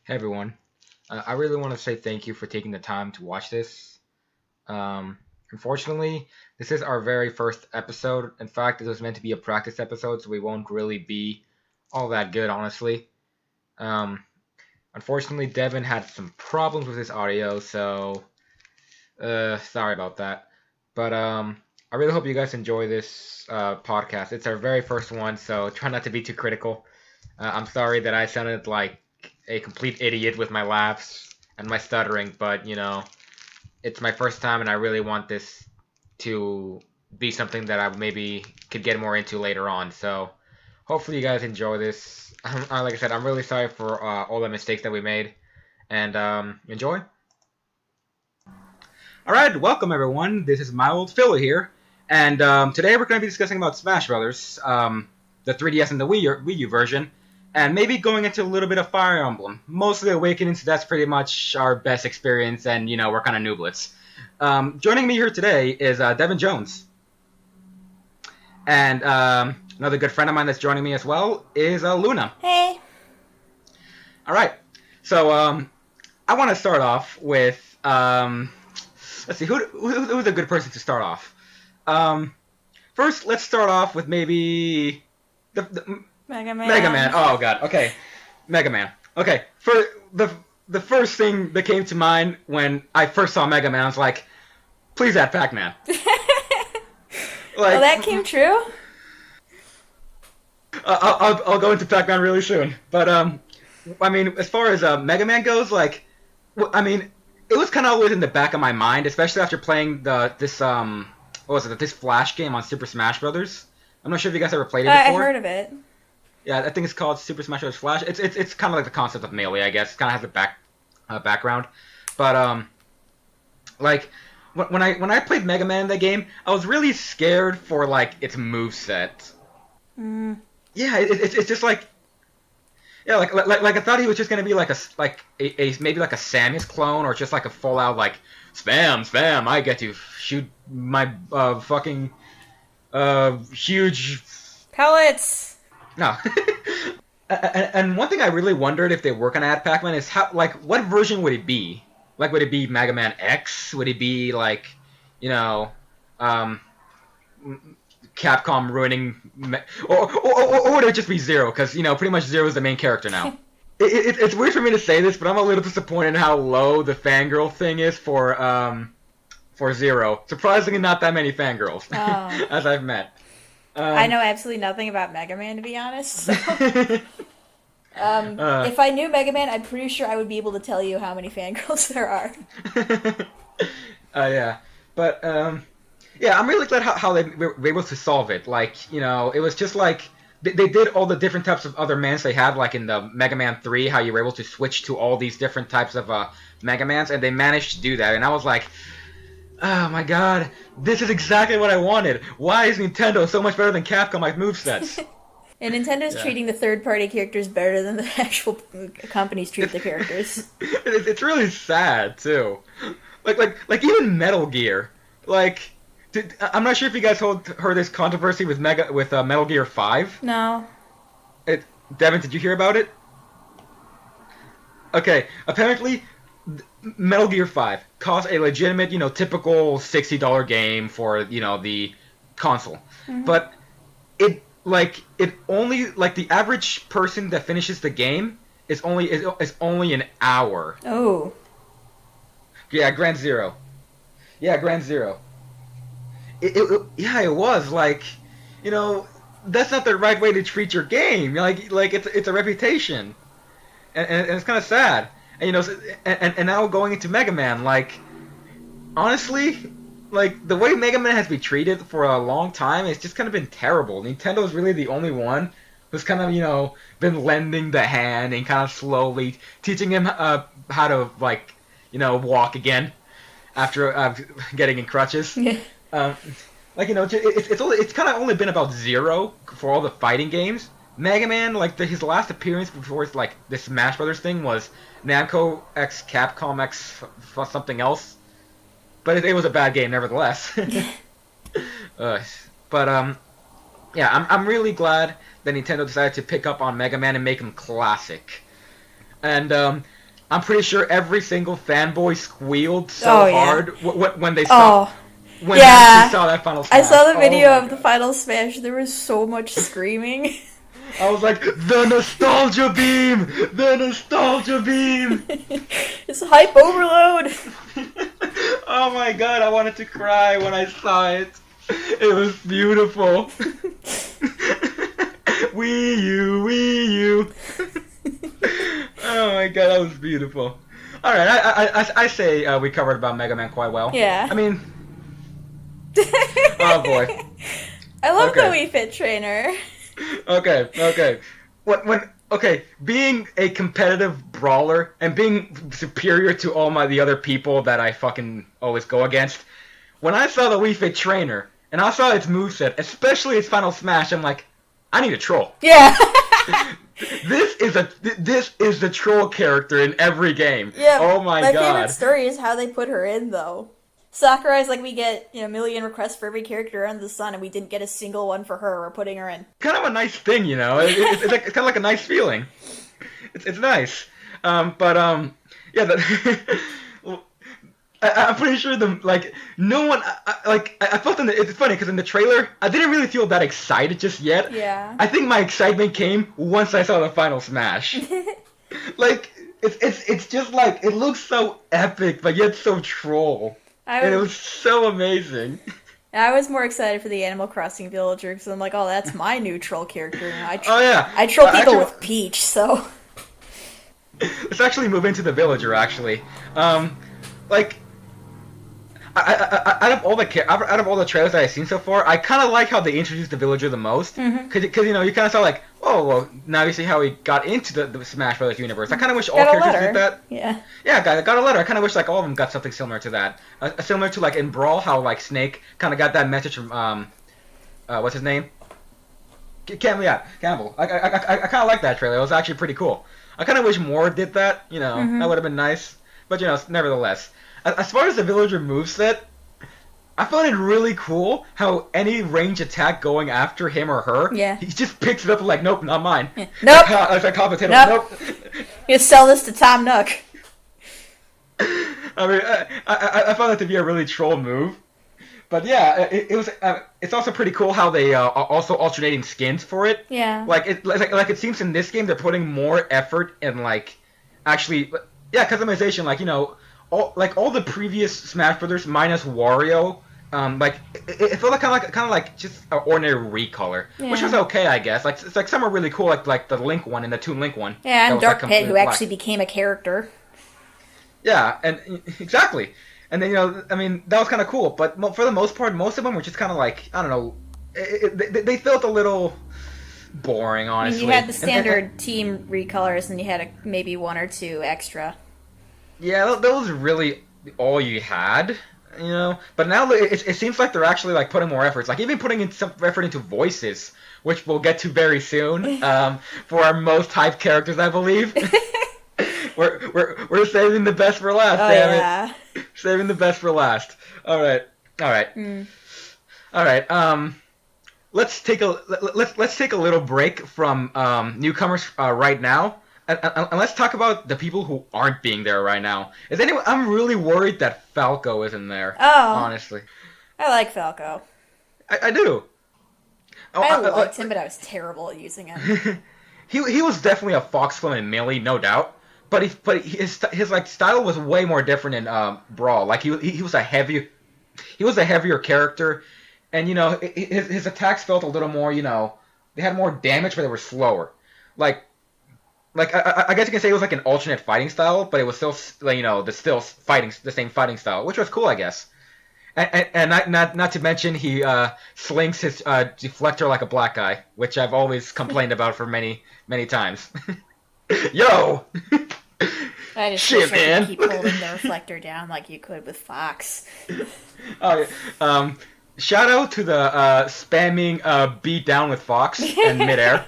Hey everyone. I really want to say thank you for taking the time to watch this. Unfortunately, this is our very first episode. In fact, it was meant to be a practice episode, so we won't really be all that good, honestly. Um, Unfortunately, Devin had some problems with his audio, so sorry about that. But I really hope you guys enjoy this podcast. It's our very first one, so try not to be too critical. I'm sorry that I sounded like a complete idiot with my laughs and my stuttering, but it's my first time and I really want this to be something that I maybe could get more into later on. So hopefully you guys enjoy this. Like I said, I'm really sorry for all the mistakes that we made, and enjoy. All right, welcome everyone. This is my old Philly here, and today we're going to be discussing about Smash Brothers, the 3DS and the Wii U version, and maybe going into a little bit of Fire Emblem. Mostly Awakenings, that's pretty much our best experience, and we're kind of nooblets. Joining me here today is Devin Jones, and another good friend of mine that's joining me as well is Luna. Hey. All right, so I want to start off with. Let's see, who's a good person to start off? First, let's start off with maybe the Mega Man. Mega Man. Oh God. Okay, Mega Man. Okay, for the first thing that came to mind when I first saw Mega Man, I was like, please add Pac-Man. Well, that came true. I'll go into Pac-Man really soon, but I mean, as far as Mega Man goes, I mean. It was kind of always in the back of my mind, especially after playing this Flash game on Super Smash Brothers. I'm not sure if you guys ever played it before. I heard of it. Yeah, I think it's called Super Smash Bros. Flash. It's kind of like the concept of Melee, I guess. It kind of has a background, but like when I played Mega Man in that game, I was really scared for like its moveset. Mm. Yeah, it's just like. Yeah, like I thought he was just gonna be like a maybe like a Samus clone or just like a full out like spam. I get to shoot my fucking huge Pellets. no. And one thing I really wondered if they were gonna add Pac-Man is how what version would it be? Like would it be Mega Man X? Would it be like Capcom ruining, or would it just be Zero? Because pretty much Zero is the main character now. It's weird for me to say this, but I'm a little disappointed in how low the fangirl thing is for Zero. Surprisingly, not that many fangirls as I've met. I know absolutely nothing about Mega Man, to be honest. So. If I knew Mega Man, I'm pretty sure I would be able to tell you how many fangirls there are. Yeah, but yeah, I'm really glad how they were able to solve it. Like, it was just like they did all the different types of other Mans they had, like in the Mega Man 3, how you were able to switch to all these different types of Mega Mans, and they managed to do that. And I was like, oh my God, this is exactly what I wanted. Why is Nintendo so much better than Capcom at movesets? And Nintendo's treating the third-party characters better than the actual companies treat the characters. It's really sad too. Like even Metal Gear, like. I'm not sure if you guys heard this controversy with Metal Gear 5. No. Devin, did you hear about it? Okay, apparently Metal Gear 5 cost a legitimate, typical $60 game for, the console. Mm-hmm. But it only the average person that finishes the game is only an hour. Oh. Yeah, Grand Zero. It was like, that's not the right way to treat your game. Like it's a reputation, and it's kind of sad. And and now going into Mega Man, like honestly, like the way Mega Man has been treated for a long time, it's just kind of been terrible. Nintendo's really the only one who's kind of been lending the hand and kind of slowly teaching him how to walk again after getting in crutches. Yeah. It's kind of only been about Zero for all the fighting games. Mega Man, his last appearance before this Smash Brothers thing was Namco X Capcom X something else, but it was a bad game nevertheless. But yeah, I'm really glad that Nintendo decided to pick up on Mega Man and make him classic. And I'm pretty sure every single fanboy squealed so yeah. hard when they saw when yeah. they saw that final I smash. saw the video Oh my of the God. final smash. There was so much screaming. I was like, the nostalgia beam! The nostalgia beam! It's hype overload. Oh my God, I wanted to cry when I saw it. It was beautiful. Wii U, Wii U. Oh my God, that was beautiful. All right, I say we covered about Mega Man quite well. Yeah. I mean, oh boy. I love the Okay. Wii Fit trainer. Okay. Okay, being a competitive brawler and being superior to all the other people that I fucking always go against, when I saw the Wii Fit trainer and I saw its moveset, especially its final smash, I'm like, I need a troll. Yeah. This is the troll character in every game. Yeah. Oh my My God. favorite story is how they put her in, though. Sakurai's like, we get a million requests for every character under the sun, and we didn't get a single one for her. We're putting her in. Kind of a nice thing, you know. It's kind of like a nice feeling. It's nice. Yeah. I'm pretty sure no one I felt it's funny because in the trailer I didn't really feel that excited just yet. Yeah. I think my excitement came once I saw the final smash. Like it's just like it looks so epic but yet so troll. And it was so amazing. I was more excited for the Animal Crossing villager because I'm like, oh, that's my new troll character. Oh yeah. I troll people Actually, with Peach, so. let's actually move into the villager. Actually, like out of all the trailers that I've seen so far, I kind of like how they introduced the villager the most. Because you know you kind of saw like, oh well, now you see how he got into the Smash Brothers universe. I kind of wish all characters did that. Yeah. Yeah, got a letter. I kind of wish like all of them got something similar to that. Similar to like in Brawl, how like Snake kind of got that message from what's his name? Campbell. I kind of like that trailer. It was actually pretty cool. I kind of wish more did that. You know, that would have been nice. But you know, nevertheless, as far as the villager moveset, I found it really cool how any range attack going after him or her, he just picks it up and like, nope, not mine. Yeah. Nope. It's like top potato. Nope. You sell this to Tom Nook. I mean, I found that to be a really troll move. But yeah, it was. It's also pretty cool how they are also alternating skins for it. Yeah. Like it seems in this game they're putting more effort in like actually customization. Like you know all the previous Smash Brothers minus Wario. It felt like kind of like just an ordinary recolor, which was okay, I guess. Like it's like some are really cool, like the Link one and the Toon Link one. Yeah, and Dark like, Pit, who black. actually became a character. Yeah, and exactly. And then, you know, I mean, that was kind of cool. But for the most part, most of them were just kind of like, I don't know, they felt a little boring, honestly. I mean, you had the standard team recolors, and you had maybe one or two extra. Yeah, that was really all you had, you know. But now it seems like they're actually like putting more efforts, like even putting in some effort into voices, which we'll get to very soon. For our most hyped characters, I believe. We're saving the best for last. Oh, damn yeah. it. Saving the best for last. All right. Let's take a little break from newcomers right now, and let's talk about the people who aren't being there right now. I'm really worried that Falco isn't there. Oh. Honestly. I like Falco. I do. I liked him, but I was terrible at using him. He was definitely a Fox clone in Melee, no doubt. But his like style was way more different in Brawl. Like he was a heavier character, and you know his attacks felt a little more, you know, they had more damage but they were slower. Like I guess you can say it was like an alternate fighting style, but it was still, you know, the same fighting style, which was cool, I guess. And not to mention he slings his deflector like a black guy, which I've always complained about for many times. Yo. I just Shit, wish I man. could keep holding the reflector down like you could with Fox. Oh, yeah. Shout out to the spamming beat down with Fox in midair.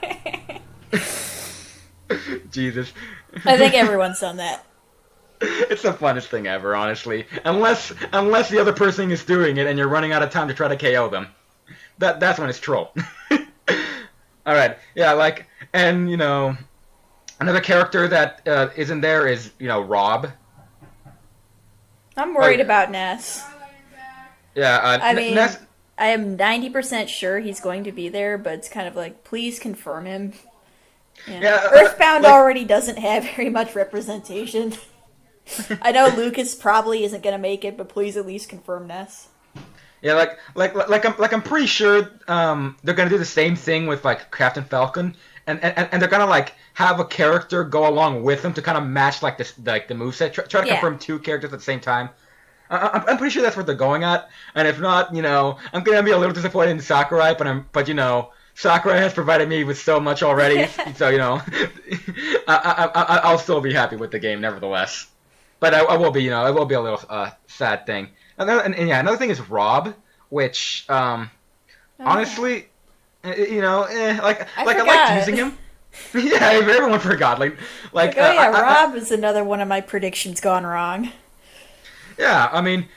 Jesus. I think everyone's done that. It's the funnest thing ever, honestly. Unless the other person is doing it and you're running out of time to try to KO them. That's when it's troll. All right. Yeah, like, and you know, Another character that isn't there is Rob. I'm worried about Ness. Yeah, I mean, Ness. I am 90% sure he's going to be there, but it's kind of like, please confirm him. Yeah. Yeah, Earthbound already doesn't have very much representation. I know Lucas probably isn't going to make it, but please at least confirm Ness. Yeah, I'm pretty sure they're gonna do the same thing with like Captain Falcon, and they're gonna like have a character go along with them to kind of match like this the moveset. Try to confirm two characters at the same time. I'm pretty sure that's what they're going at, and if not, I'm gonna be a little disappointed in Sakurai, but Sakurai has provided me with so much already, so I'll still be happy with the game nevertheless. But I will be, it will be a little sad thing. Another thing is Rob, which honestly, I like using him. Yeah, everyone forgot. Rob is another one of my predictions gone wrong. Yeah, I mean,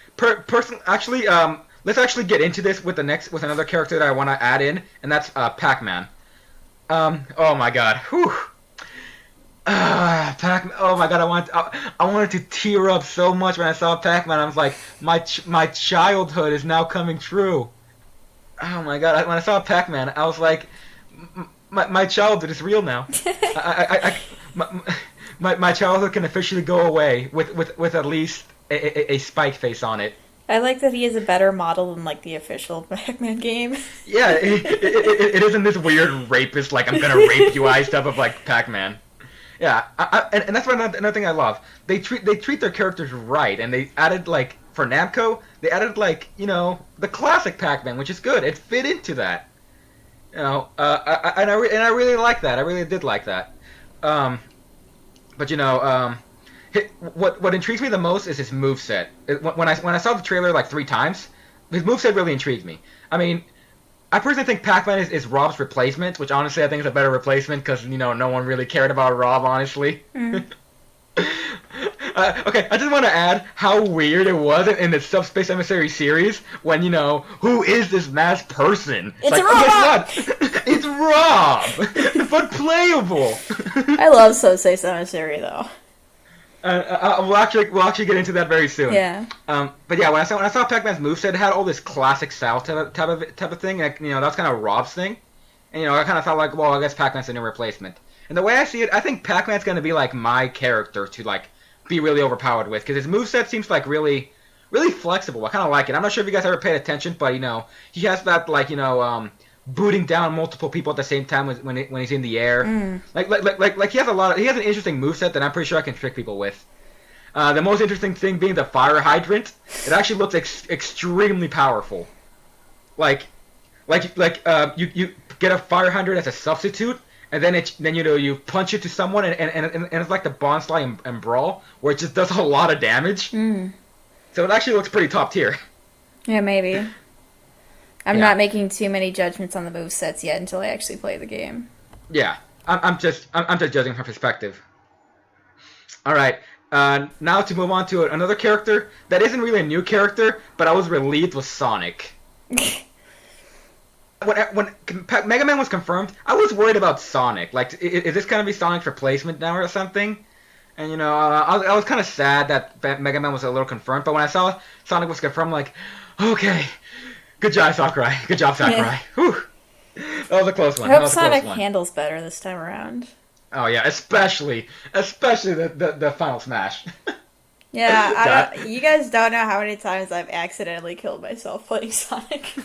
actually, let's actually get into this with another character that I want to add in, and that's Pac-Man. Oh my God, whew. Pac-Man. Oh my God, I wanted to tear up so much when I saw Pac-Man. I was like, my childhood is now coming true. Oh my God, when I saw Pac-Man, I was like, my childhood is real now. My childhood can officially go away with at least a spike face on it. I like that he is a better model than like the official Pac-Man game. Yeah, it isn't this weird rapist like I'm gonna rape you eyes stuff of like Pac-Man. Yeah, and that's another thing I love. They treat their characters right, and they added like for Namco, they added like the classic Pac-Man, which is good. It fit into that. I really like that. I really did like that. But what intrigues me the most is his moveset. When I saw the trailer like 3 times, his moveset really intrigued me. I mean, I personally think Pac-Man is Rob's replacement, which honestly I think is a better replacement because no one really cared about Rob, honestly. Mm. Okay, I just want to add how weird it was in the Subspace Emissary series when who is this masked person? It's like, Rob! Guess what? It's Rob, but playable. I love Subspace Emissary though. We'll actually get into that very soon. Yeah. But yeah, when I saw Pac-Man's moveset, it had all this classic style type of thing. Like, that's kind of Rob's thing. And I kind of thought like, well, I guess Pac-Man's a new replacement. And the way I see it, I think Pac-Man's gonna be like my character to like be really overpowered with, because his moveset seems like really, really flexible. I kind of like it. I'm not sure if you guys ever paid attention, but he has that like booting down multiple people at the same time when he's in the air. Mm. Like he has an interesting moveset that I'm pretty sure I can trick people with. The most interesting thing being the fire hydrant. It actually looks extremely powerful. Like you get a fire hydrant as a substitute, and then you punch it to someone, and it's like the Bonsly and Brawl, where it just does a lot of damage. Mm. So it actually looks pretty top tier. Yeah, maybe. I'm not making too many judgments on the movesets yet until I actually play the game. Yeah, I'm just judging from perspective. All right, now to move on to another character that isn't really a new character, but I was relieved was Sonic. When Mega Man was confirmed, I was worried about Sonic. Like, is this gonna be Sonic's replacement now or something? And I was kind of sad that Mega Man was a little confirmed, but when I saw Sonic was confirmed, I'm like, okay. Good job, Sakurai. Good job, Sakurai. Yeah. Whew. That was a close one. I hope Sonic handles better this time around. Oh yeah, especially the final smash. Yeah, you guys don't know how many times I've accidentally killed myself playing Sonic.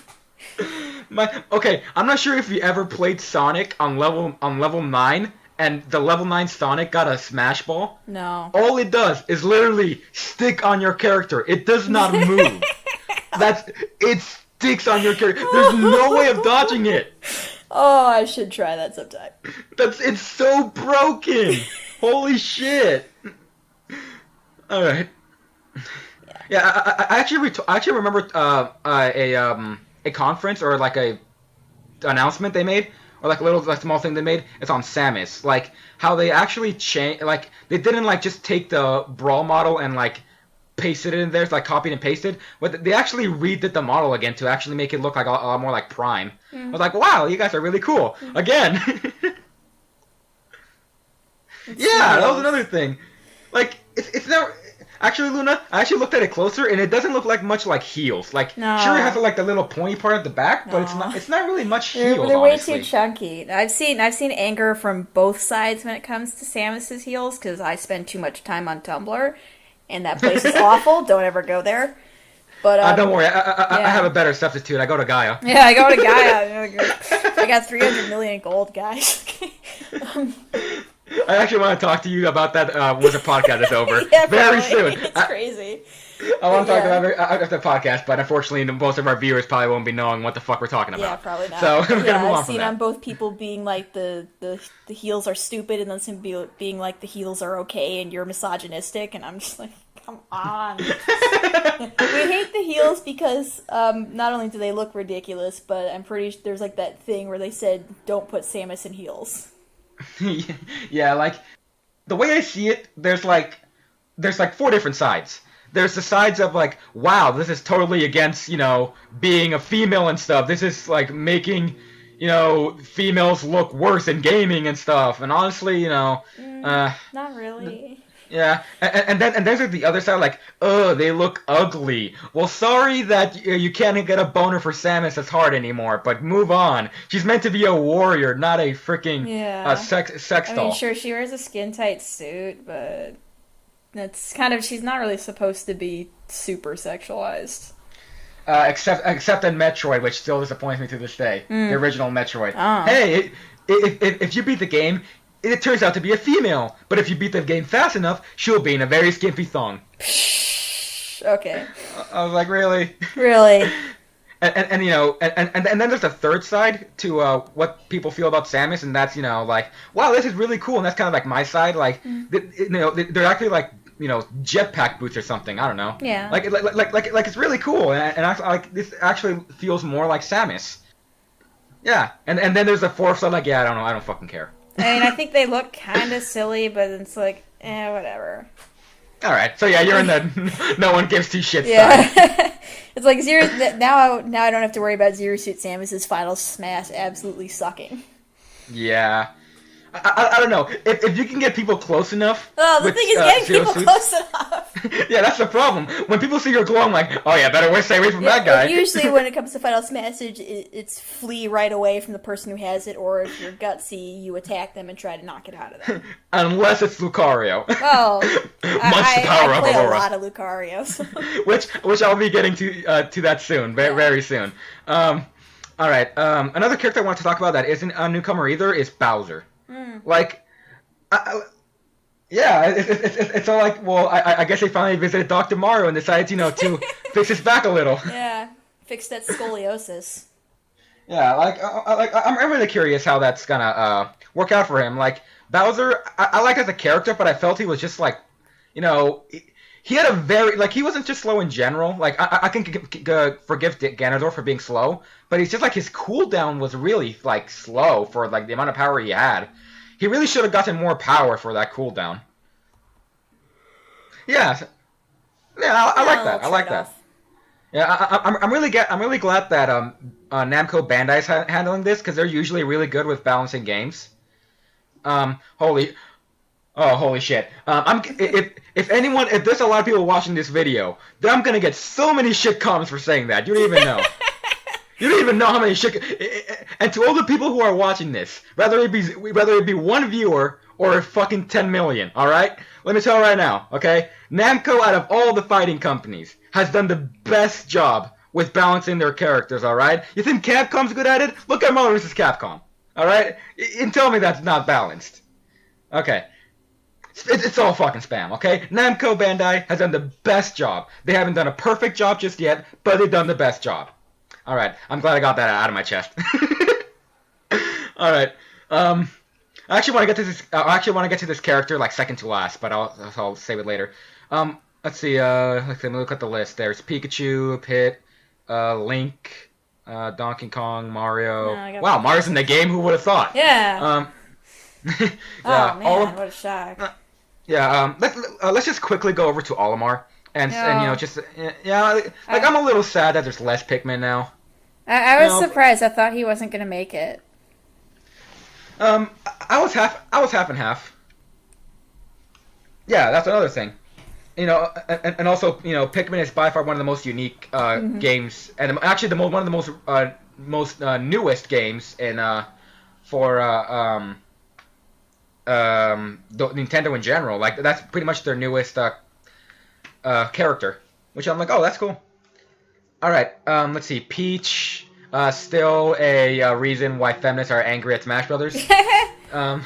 Okay, I'm not sure if you ever played Sonic on level 9, and the level 9 Sonic got a Smash Ball. No. All it does is literally stick on your character. It does not move. It sticks on your character. There's no way of dodging it. Oh, I should try that sometime. It's so broken. Holy shit. All right. Yeah, I actually remember a conference or like a announcement they made, or like a little like small thing they made. It's on Samus, like how they actually changed. Like they didn't like just take the Brawl model and like pasted it in there, like copied and pasted, but they actually redid the model again to actually make it look like a lot more like Prime. I was like, wow, you guys are really cool. Again. It's Yeah, that was heels. another thing. Like, it's never. Actually, Luna, I actually looked at it closer, and it doesn't look like much like heels. Like, sure, it has No, like the little pointy part at the back, but it's no. not. It's not really much They're heels, they're way too honestly. chunky. I've seen anger from both sides when it comes to Samus's heels because I spend too much time on Tumblr, and that place is awful. Don't ever go there. But Don't worry, I have yeah, a better substitute. I go to Gaia. yeah. I go to Gaia. I got 300 million gold, guys. um, I actually want to talk to you about that when the podcast is over. yeah, Very probably. soon. It's crazy. I But want to talk yeah. about it after the podcast, but unfortunately, most of our viewers probably won't be knowing what the fuck we're talking Yeah, about. probably not. So But we're yeah, gonna move I've on from seen on that. both people being like the heels are stupid, and then some being like the heels are okay, and you're misogynistic, and I'm just like, come on. We hate the heels because not only do they look ridiculous, but I'm pretty there's like that thing where they said don't put Samus in heels. Yeah, like the way I see it, there's like four different sides. There's the sides of like, wow, this is totally against, being a female and stuff. This is like making, females look worse in gaming and stuff. And honestly, Not really. yeah. And then there's like the other side, like, oh, they look ugly. Well, sorry that you can't get a boner for Samus as hard anymore, but move on. She's meant to be a warrior, not a freaking Yeah. sex I mean, doll. sure, she wears a skin tight suit, but that's kind of she's not really supposed to be super sexualized. Except in Metroid, which still disappoints me to this day. The original Metroid. Oh. Hey, if you beat the game, it turns out to be a female. But if you beat the game fast enough, she'll be in a very skimpy thong. Okay. I was like, really? Really? And then there's a third side to what people feel about Samus, and that's like, wow, this is really cool, and that's kind of like my side, like they're actually like jetpack boots or something. I don't know. Yeah. Like it's really cool, and I like this actually feels more like Samus. Yeah, and then there's a fourth side, like, yeah, I don't know, I don't fucking care. I mean, I think they look kind of silly, but it's like, whatever. All right, so yeah, you're in the no one gives two shits side. Yeah. It's like Zero. Now I don't have to worry about Zero Suit Samus's final smash absolutely sucking. Yeah. I don't know. If you can get people close enough. Oh, the with, thing is getting Zero people Suits- close enough. Yeah, that's the problem. When people see your glow, I'm like, oh yeah, better stay away from that guy. Usually, when it comes to final smash, it's flee right away from the person who has it, or if you're gutsy, you attack them and try to knock it out of them. Unless it's Lucario. Well, Much power I of play a Aurora. lot of Lucarios. which I'll be getting to that soon, very soon. All right. Another character I want to talk about that isn't a newcomer either is Bowser. Like, yeah, it's all like, well, I guess they finally visited Dr. Mario and decided, to fix his back a little. Yeah, fix that scoliosis. Yeah, I'm really curious how that's gonna work out for him. Like Bowser, I like as a character, but I felt he was just like, he had a very he wasn't just slow in general. Like I can forgive Ganondorf for being slow, but he's just like his cooldown was really like slow for like the amount of power he had. He really should have gotten more power for that cooldown. Yeah, I like that. I like that. Yeah, I'm really glad that Namco Bandai's handling this because they're usually really good with balancing games. Holy shit. If there's a lot of people watching this video, then I'm gonna get so many shit comments for saying that. You don't even know. You don't even know how many shit. And to all the people who are watching this, whether it be one viewer or fucking 10 million, all right? Let me tell you right now, okay? Namco, out of all the fighting companies, has done the best job with balancing their characters, all right? You think Capcom's good at it? Look at Marvel vs. Capcom, all right? And tell me that's not balanced. Okay. It's all fucking spam, okay? Namco Bandai has done the best job. They haven't done a perfect job just yet, but they've done the best job. All right, I'm glad I got that out of my chest. All right, I actually want to get to this. I actually want to get to this character like second to last, but I'll save it later. Let's see. Let me look at the list. There's Pikachu, Pit, Link, Donkey Kong, Mario. No, Wow, Mario's in the game. Who would have thought? Yeah. Yeah, Oh man, what a shock. yeah. Let's just quickly go over to Olimar. And just I'm a little sad that there's less Pikmin now. I was surprised. I thought he wasn't gonna make it. I was half and half. yeah, that's another thing. And also, Pikmin is by far one of the most unique games, and actually one of the most newest games in for Nintendo in general. Like that's pretty much their newest character, which I'm like, oh, that's cool. All right, let's see. Peach, still a reason why feminists are angry at Smash Brothers. Um,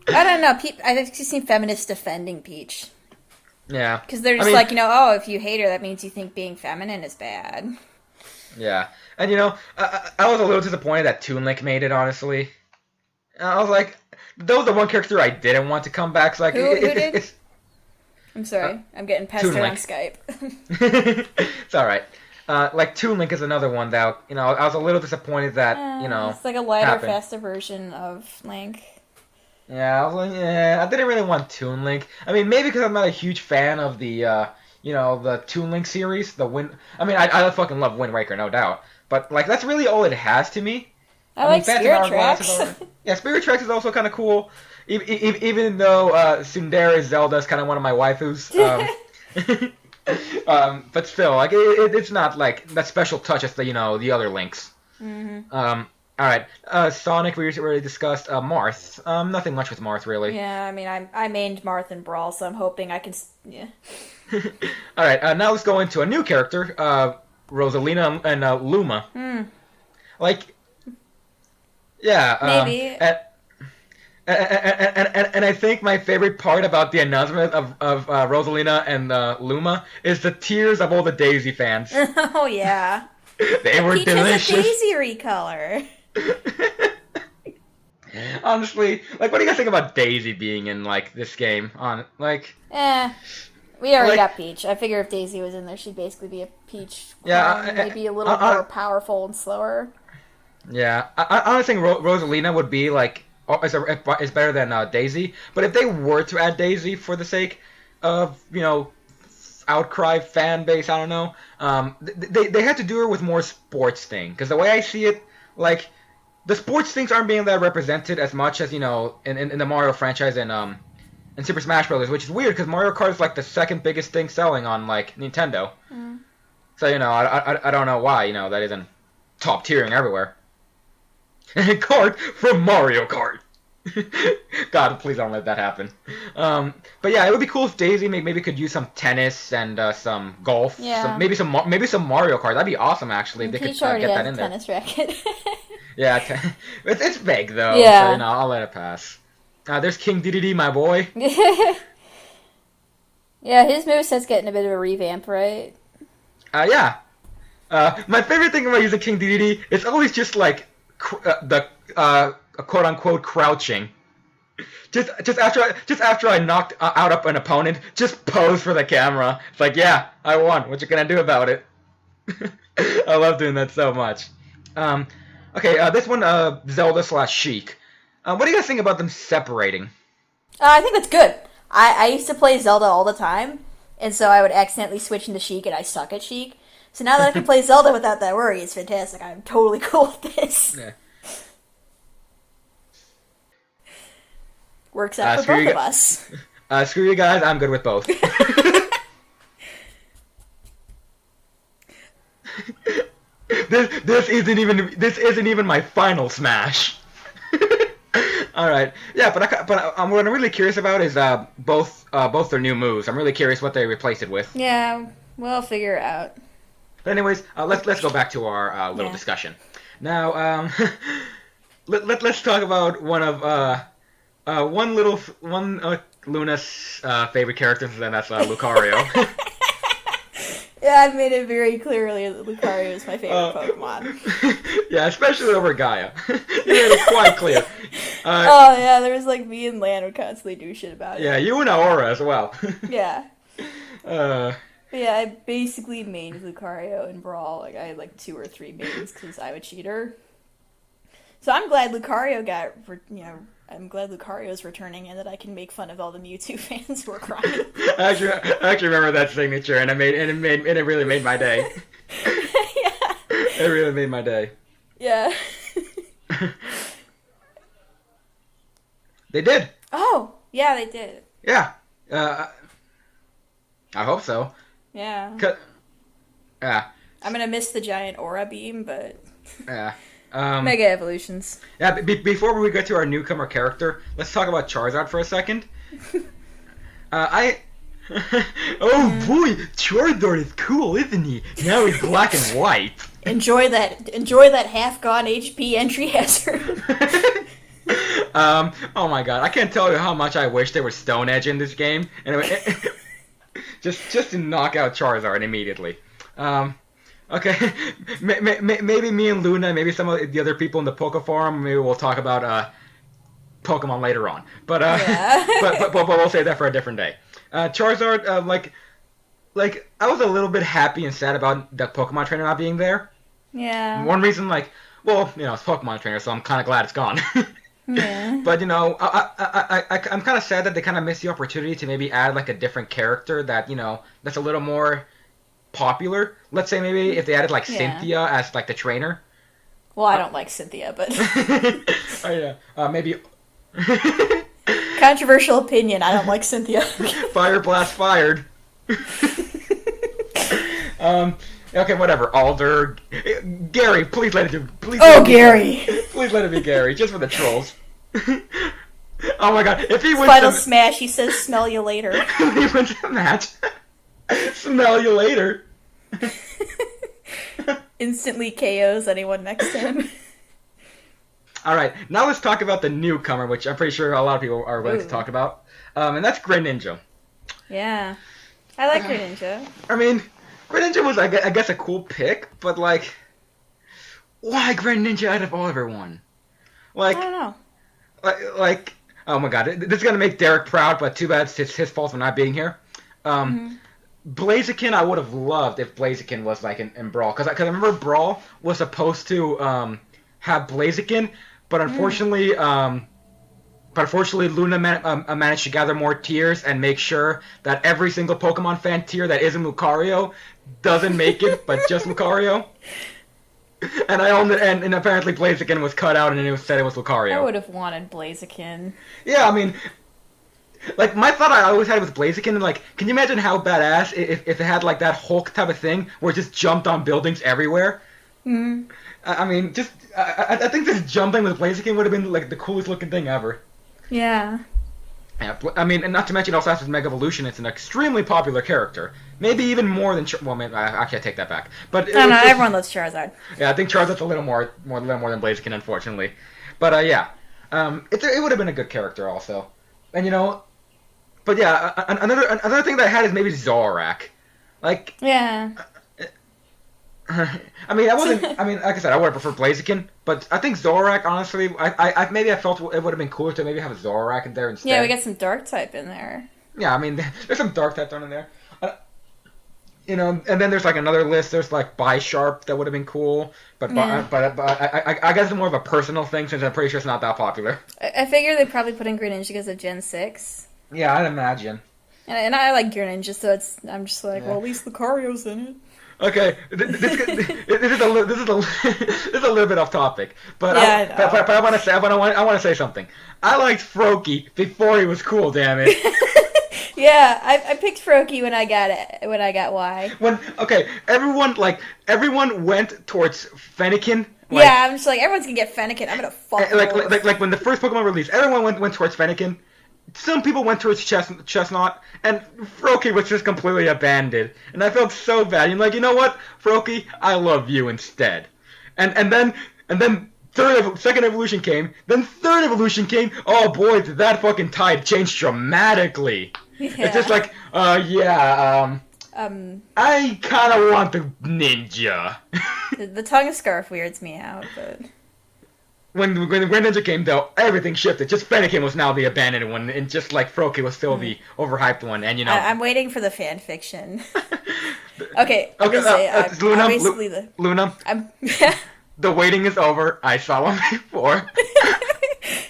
I don't know. I've actually seen feminists defending Peach. yeah, Because they're just like, oh, if you hate her, that means you think being feminine is bad. Yeah, and I was a little disappointed that Toon Link made it. Honestly, I was like, that was the one character I didn't want to come back. So like, Who did? I'm sorry, I'm getting pestered on Skype. It's all right. Like Toon Link is another one that I was a little disappointed that it's like a lighter, happened. faster version of Link. Yeah, I was like, I didn't really want Toon Link. I mean, maybe because I'm not a huge fan of the the Toon Link series. I fucking love Wind Waker, no doubt. But like that's really all it has to me. I like Spirit Tracks. Yeah, Spirit Tracks is also kind of cool. Even though Tsundere Zelda is kind of one of my waifus. But still, like it's not like that special touch as the other Links. Mm-hmm. All right, Sonic we already discussed. Marth, nothing much with Marth really. Yeah, I mean I mained Marth in Brawl, so I'm hoping I can. Yeah. All right, now let's go into a new character, Rosalina and Luma. Like, yeah, maybe. And I think my favorite part about the announcement of Rosalina and Luma is the tears of all the Daisy fans. Oh yeah. They were Peach delicious. Has a Daisy recolor. Honestly, like, what do you guys think about Daisy being in like this game? We already got Peach. I figure if Daisy was in there, she'd basically be a Peach clone, maybe a little more powerful and slower. Yeah, I think Rosalina would be like is better than Daisy. But if they were to add Daisy for the sake of outcry fan base, I don't know. They had to do her with more sports thing, because the way I see it, like the sports things aren't being that represented as much as in the Mario franchise and Super Smash Brothers, which is weird because Mario Kart is like the second biggest thing selling on like Nintendo. So I don't know why that isn't top tiering everywhere. Kart from Mario Kart. God, please don't let that happen. But yeah, it would be cool if Daisy maybe could use some tennis and some golf. Yeah. Maybe some Mario Kart. That'd be awesome actually. If they could get that in there. Tennis racket. Yeah, it's vague though. Yeah. So I'll let it pass. There's King Dedede, my boy. Yeah, his moveset's getting a bit of a revamp, right? Yeah. My favorite thing about using King Dedede is always just like the quote unquote crouching. Just after I knocked out up an opponent, just pose for the camera. It's like, yeah, I won. What you gonna do about it? I love doing that so much. Okay, this one, Zelda / Sheik. What do you guys think about them separating? I think that's good. I used to play Zelda all the time, and so I would accidentally switch into Sheik, and I suck at Sheik. So now that I can play Zelda without that worry, it's fantastic. I'm totally cool with this. Yeah. Works out for both of us. Screw you guys, I'm good with both. This isn't even my final Smash. All right, yeah, but what I'm really curious about is both their new moves. I'm really curious what they replace it with. Yeah, we'll figure it out. But anyways, let's go back to our little discussion. Now, let's talk about one of Luna's favorite characters, and that's Lucario. Yeah, I've made it very clearly that Lucario is my favorite Pokemon. Yeah, especially over Gaia. You made it quite clear. Oh yeah, there was like me and Lan would constantly do shit about it. Yeah, you and Aura as well. Yeah. But yeah, I basically mained Lucario in Brawl. Like I had like 2 or 3 mains because I'm a cheater. So I'm glad Lucario I'm glad Lucario's returning and that I can make fun of all the Mewtwo fans who are crying. I actually remember that signature, and it really made my day. Yeah. It really made my day. Yeah. They did. Oh, yeah, they did. Yeah. Uh, I hope so. Yeah. Yeah. I'm gonna miss the giant aura beam, but Yeah. Mega Evolutions. Yeah. Before we get to our newcomer character, let's talk about Charizard for a second. I. Oh boy, Charizard is cool, isn't he? Now he's black and white. Enjoy that half-gone HP entry hazard. Oh my god, I can't tell you how much I wish there was Stone Edge in this game, and just to knock out Charizard immediately. Okay, maybe me and Luna, maybe some of the other people in the Poke Forum, maybe we'll talk about Pokemon later on. But Yeah. but we'll save that for a different day. Charizard, like I was a little bit happy and sad about the Pokemon trainer not being there. Yeah. One reason, it's Pokemon trainer, so I'm kind of glad it's gone. Yeah. But I'm kind of sad that they kind of missed the opportunity to maybe add like a different character that that's a little more popular. Let's say maybe if they added like Yeah. Cynthia as like the trainer. Well, I don't like Cynthia, but Oh yeah, maybe. controversial opinion. I don't like Cynthia. Fire blast fired. Okay, whatever. Alder, Gary, please let it do. Please. Oh, Gary. Please let it be Gary, just for the trolls. Oh my god, if he wins Final the smash. He says, "Smell you later." if he wins the match, smell you later. Instantly KOs anyone next to him. All right, now let's talk about the newcomer, which I'm pretty sure a lot of people are willing to Ooh. talk about, and that's Greninja. Yeah, I like Greninja. I mean, Greninja was, I guess, a cool pick, but like, why Greninja out of everyone? I don't know. Like, oh my god, this is gonna make Derek proud, but too bad it's his fault for not being here. Blaziken, I would have loved if Blaziken was like in Brawl, because I remember Brawl was supposed to have Blaziken, but unfortunately, Luna managed to gather more tiers and make sure that every single Pokemon fan tier that isn't Lucario doesn't make it, but just Lucario. And I owned it, and apparently Blaziken was cut out, and it said it was Lucario. I would have wanted Blaziken. Yeah, I mean, like, my thought I always had with Blaziken, and like, can you imagine how badass if it had like that Hulk type of thing where it just jumped on buildings everywhere? I mean, I think this jumping with Blaziken would have been like the coolest looking thing ever. Yeah. Yeah, I mean, and not to mention also has Mega Evolution. It's an extremely popular character, maybe even more than maybe, actually I take that back. But Everyone loves Charizard. Yeah, I think Charizard's a little more than Blaziken, unfortunately. But yeah, it would have been a good character also, and but yeah, another thing that I had is maybe Zorak, like. Yeah. I mean, like I said, I would have preferred Blaziken, but I think Zorak, honestly, I felt it would have been cooler to maybe have a Zorak in there instead. Yeah, we got some Dark type in there. Yeah, I mean, there's some Dark type thrown in there. And then there's like another list. There's like Bisharp that would have been cool, but I guess it's more of a personal thing since I'm pretty sure it's not that popular. I figure they probably put in Greninja because of Gen 6. Yeah, I'd imagine. And I like Greninja, so I'm just like, well, at least Lucario's in it. Okay, this is a little bit off topic, but Yeah, I want to say something. I liked Froakie before he was cool. Damn it. Yeah, I picked Froakie when I got Y. Everyone went towards Fennekin. Yeah, I'm just like, everyone's gonna get Fennekin. I'm gonna fuck them over. Like when the first Pokemon released, everyone went towards Fennekin. Some people went towards Chestnut, and Froakie was just completely abandoned. And I felt so bad. You're like, you know what, Froakie, I love you instead. And then second evolution came. Then third evolution came. Oh boy, did that fucking tide change dramatically. Yeah. It's just like, I kind of want the ninja. The tongue scarf weirds me out, but When the Greninja came, though, everything shifted. Just Fennekin was now the abandoned one, and just like Froakie was still the overhyped one. And I'm waiting for the fan fiction. Okay, I'm gonna say Luna, I'm basically Luna. I'm. The waiting is over. I saw him before.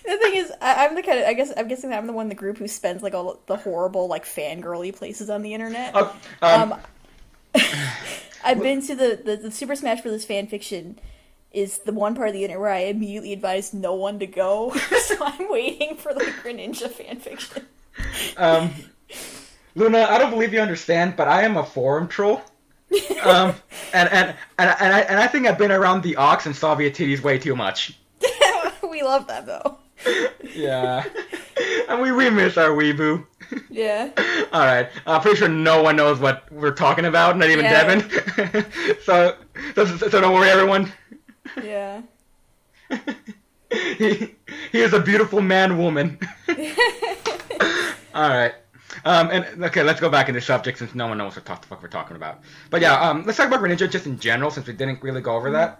The thing is, I'm the kind of I'm guessing that I'm the one in the group who spends like all the horrible like fangirly places on the internet. I've been to the Super Smash Bros. Fan fiction. Is the one part of the internet where I immediately advised no one to go. So I'm waiting for the Greninja fanfiction. Luna, I don't believe you understand, but I am a forum troll. Um, and I think I've been around the Ox and Soviet titties way too much. We love that though. Yeah. And we miss our weeboo. Yeah. Alright. I'm pretty sure no one knows what we're talking about, not even Yeah. Devin. So don't worry, everyone. Yeah. He is a beautiful man-woman. Alright. And okay, let's go back into subject since no one knows what the fuck we're talking about. But yeah, let's talk about Greninja just in general since we didn't really go over that.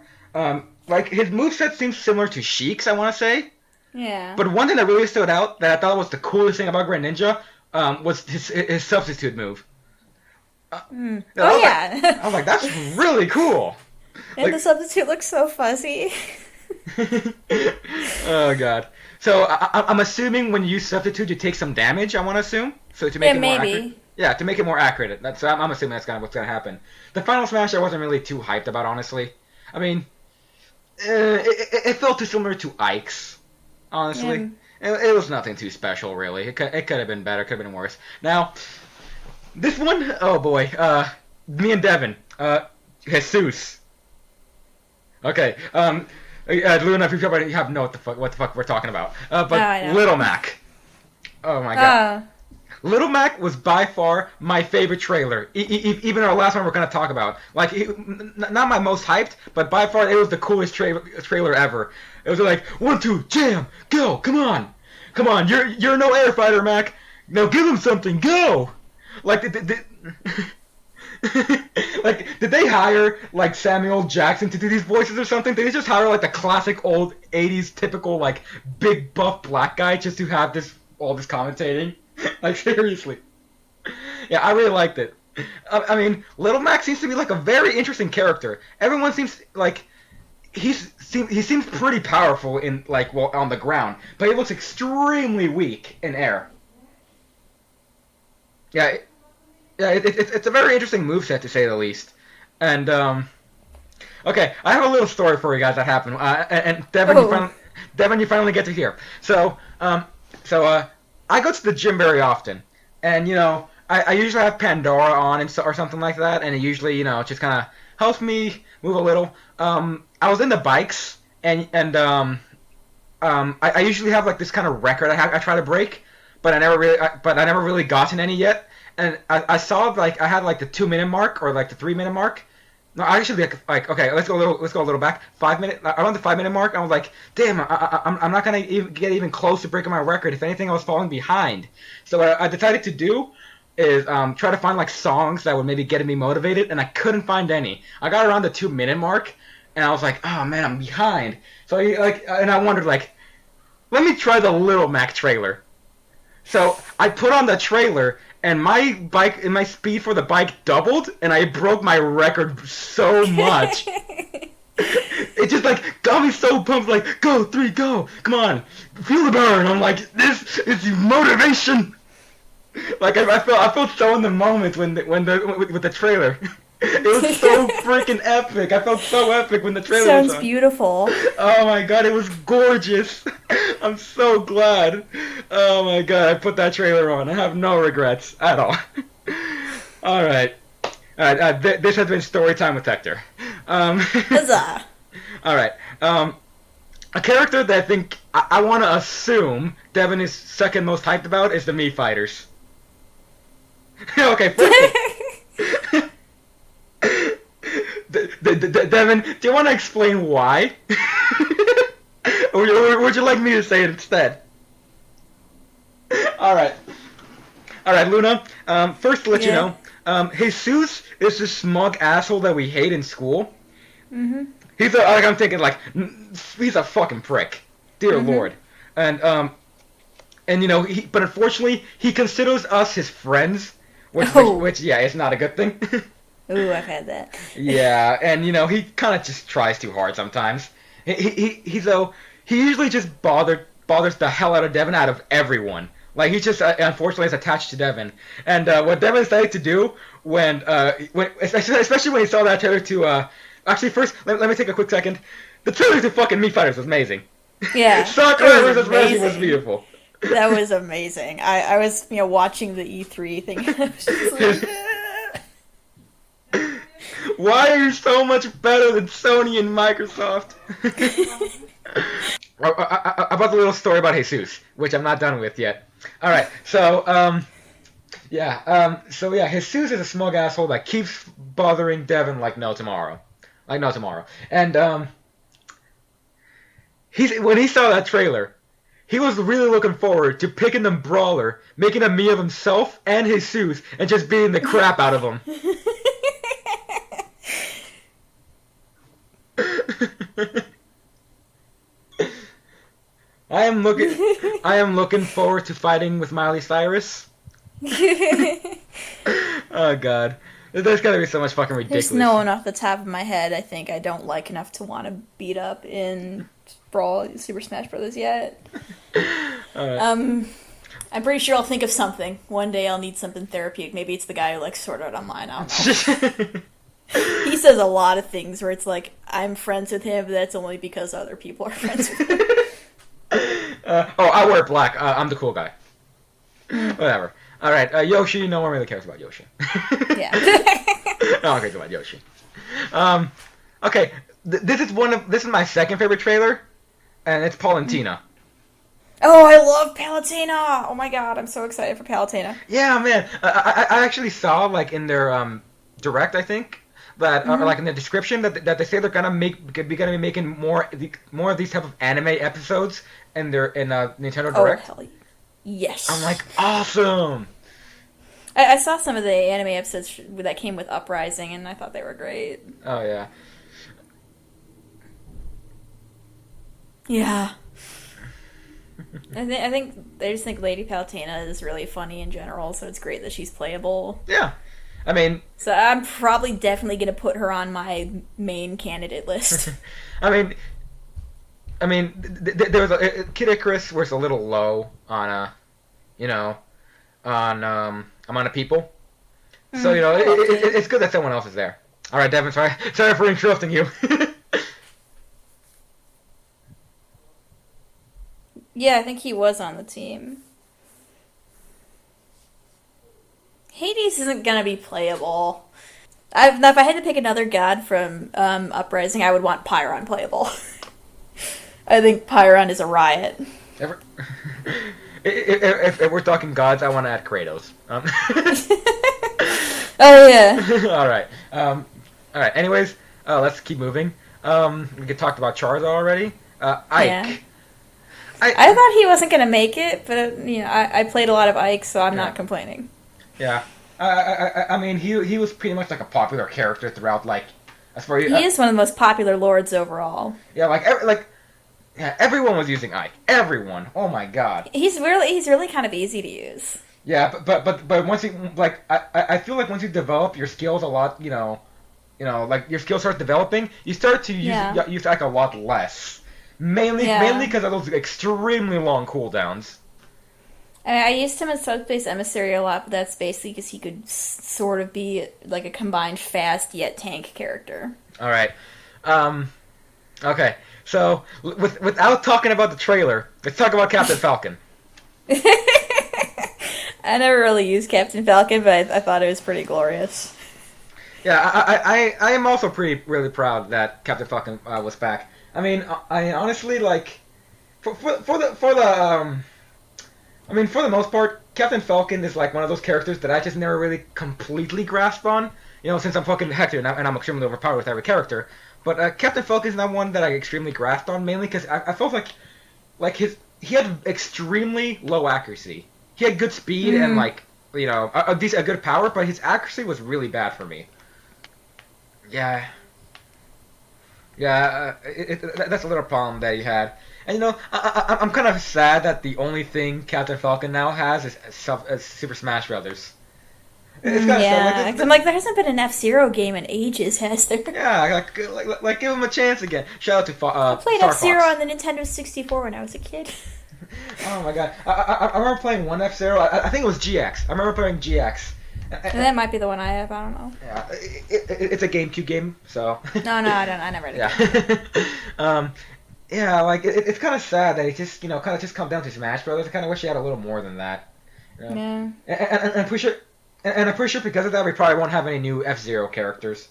Like his moveset seems similar to Sheik's, I want to say. Yeah. But one thing that really stood out that I thought was the coolest thing about Greninja was his substitute move. Oh I yeah. was like, that's really cool. And Like, the substitute looks so fuzzy. oh god. So I'm assuming when you use substitute, you take some damage. I want to assume so to make Yeah, it more maybe. accurate. Yeah, to make it more accurate. So I'm assuming that's kind of what's gonna happen. The final smash I wasn't really too hyped about, honestly. I mean, it felt too similar to Ike's, honestly. It was nothing too special, really. It could have been better, could have been worse. Now, this one, oh boy, me and Devin, Jesus. Okay, Luna, if you probably have no what the fuck we're talking about. But I know. Little Mac. Oh my god. Little Mac was by far my favorite trailer. Even our last one we're gonna talk about. Like, not my most hyped, but by far it was the coolest trailer ever. It was like 1, 2, jam, go, come on, you're no air fighter, Mac. Now give him something, go. Like, like, did they hire like Samuel Jackson to do these voices or something? Did they just hire like the classic old '80s typical like big buff black guy just to have all this commentating? Like, seriously. Yeah, I really liked it. I mean, Little Mac seems to be like a very interesting character. Everyone seems like he seems pretty powerful in like on the ground, but he looks extremely weak in air. Yeah, it's a very interesting moveset to say the least. And okay, I have a little story for you guys that happened. And Devin, you finally get to hear. So I go to the gym very often, and I usually have Pandora on or something like that, and it usually just kind of helps me move a little. I was in the bikes, and I usually have like this kind of record I try to break, but I never really gotten any yet. And I saw like I had like the 2-minute mark or like the 3-minute mark. No, I should be like okay, let's go a little back. 5 minute around the 5-minute mark. I was like, damn, I'm not gonna get even close to breaking my record. If anything, I was falling behind. So what I decided to do is try to find like songs that would maybe get me motivated, and I couldn't find any. I got around the 2-minute mark, and I was like, oh man, I'm behind. So I wondered like, let me try the Little Mac trailer. So I put on the trailer, and my speed for the bike doubled, and I broke my record so much. It just like got me so pumped, like go 3, go, come on, feel the burn. I'm like, this is motivation. Like I felt so in the moment with the trailer. It was so freaking epic. I felt so epic when the trailer was Sounds on. beautiful. Oh my god, it was gorgeous. I'm so glad. Oh my god, I put that trailer on. I have no regrets at all. All right. This has been story time with Hector. Huzzah! All right. A character that I think I want to assume Devin is second most hyped about is the Mii Fighters. Okay, first. Devin, do you want to explain why? Or would you like me to say it instead? Alright, Luna. First to let you know, Jesus is this smug asshole that we hate in school. Mm-hmm. I'm thinking he's a fucking prick. Dear Lord. And but unfortunately he considers us his friends, which yeah, is not a good thing. Ooh, I've had that. Yeah, and he kind of just tries too hard sometimes. He usually just bothers the hell out of Devin out of everyone. Like he just unfortunately is attached to Devin. And what Devin decided to do when especially when he saw that trailer to actually first let me take a quick second. The trailer to fucking Mii Fighters was amazing. Yeah. Sakura it was versus Reggie was amazing. beautiful. That was amazing. I was watching the E3 thing. And I was just like, Why are you so much better than Sony and Microsoft? About the little story about Jesus, which I'm not done with yet. All right, so Jesus is a smug asshole that keeps bothering Devin like no tomorrow, and when he saw that trailer, he was really looking forward to picking the brawler, making a me of himself and Jesus, and just beating the crap out of him. I am looking forward to fighting with Miley Cyrus. Oh god. There's gotta be so much fucking ridiculous. There's no one off the top of my head I think I don't like enough to want to beat up in Brawl Super Smash Bros. Yet. Alright. I'm pretty sure I'll think of something. One day I'll need something therapeutic. Maybe it's the guy who likes Sword Art Online. I don't know. He says a lot of things where it's like, I'm friends with him, but that's only because other people are friends with him. I wear black. I'm the cool guy. Whatever. Alright, Yoshi, no one really cares about Yoshi. Yeah. No one cares about Yoshi. Okay, this is my second favorite trailer, and it's Palantina. Oh, I love Palutena! Oh my god, I'm so excited for Palutena. Yeah, man. I actually saw, like, in their direct, I think, that or like in the description that they say they're gonna be making more of these type of anime episodes in Nintendo Direct. Oh hell yes! I'm like, awesome. I saw some of the anime episodes that came with Uprising, and I thought they were great. Oh yeah. Yeah. I just think Lady Palutena is really funny in general, so it's great that she's playable. Yeah. I mean, so I'm probably definitely gonna put her on my main candidate list. I mean, there was Kid Icarus was a little low on amount of people, so it's good that someone else is there. All right, Devin, sorry for interrupting you. Yeah, I think he was on the team. Hades isn't gonna be playable. If I had to pick another god from Uprising, I would want Pyron playable. I think Pyron is a riot. If we're talking gods, I want to add Kratos. Oh yeah. All right. Anyways, let's keep moving. We could talk about Charizard already. Ike. Yeah. I thought he wasn't gonna make it, but I played a lot of Ike, so I'm not complaining. Yeah. I mean, he was pretty much like a popular character throughout, like, as far as he is one of the most popular lords overall. Yeah, everyone was using Ike. Everyone. Oh my god. He's really kind of easy to use. Yeah, but once you I feel like once you develop your skills a lot, like your skills start developing, you start to use Ike a lot less. Mainly because of those extremely long cooldowns. I used him as Subspace Emissary a lot, but that's basically because he could sort of be like a combined fast yet tank character. All right. Okay. So without talking about the trailer, let's talk about Captain Falcon. I never really used Captain Falcon, but I thought it was pretty glorious. Yeah, I am also really proud that Captain Falcon was back. I mean, I honestly like for the most part, Captain Falcon is like one of those characters that I just never really completely grasp on. Since I'm fucking Hector and I'm extremely overpowered with every character. But Captain Falcon is not one that I extremely grasped on, mainly because I felt like he had extremely low accuracy. He had good speed and a good power, but his accuracy was really bad for me. Yeah. Yeah, that's a little problem that he had. And I'm kind of sad that the only thing Captain Falcon now has is Super Smash Brothers. It's kind of sad. I'm like, there hasn't been an F-Zero game in ages, has there? Yeah, like give him a chance again. Shout out to I played F-Zero on the Nintendo 64 when I was a kid. Oh my god, I remember playing one F-Zero. I think it was GX. I remember playing GX. And that might be the one I have. I don't know. Yeah, it's a GameCube game, so. No, I don't. I never did. Yeah. yeah, like it's kind of sad that it just kind of just come down to Smash Brothers. I kind of wish he had a little more than that. You know? Yeah. And I'm pretty sure, and I'm pretty sure because of that we probably won't have any new F-Zero characters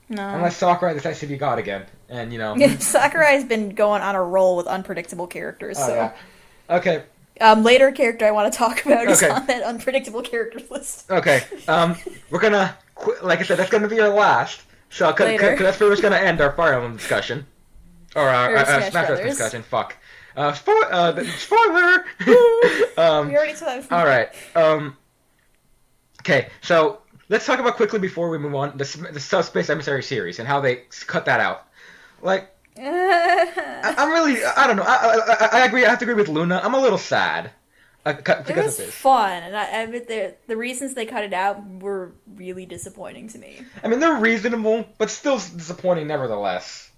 No. unless Sakurai decides to be God again, and Yeah, Sakurai's been going on a roll with unpredictable characters. Oh So, yeah. Okay. later character I want to talk about is Okay. on that unpredictable characters list. Okay. We're gonna like I said, that's gonna be our last. So cause that's where we're gonna end our Fire Emblem discussion, or our Or Smash Bros. Brothers. Discussion. Fuck. Spoiler. We already said. All right. Okay. So let's talk about quickly before we move on the Subspace Emissary series and how they cut that out. Like, I'm really, I don't know. I agree. I have to agree with Luna. I'm a little sad It because was of this. fun, and I admit the reasons they cut it out were really disappointing to me. I mean, they're reasonable, but still disappointing nevertheless.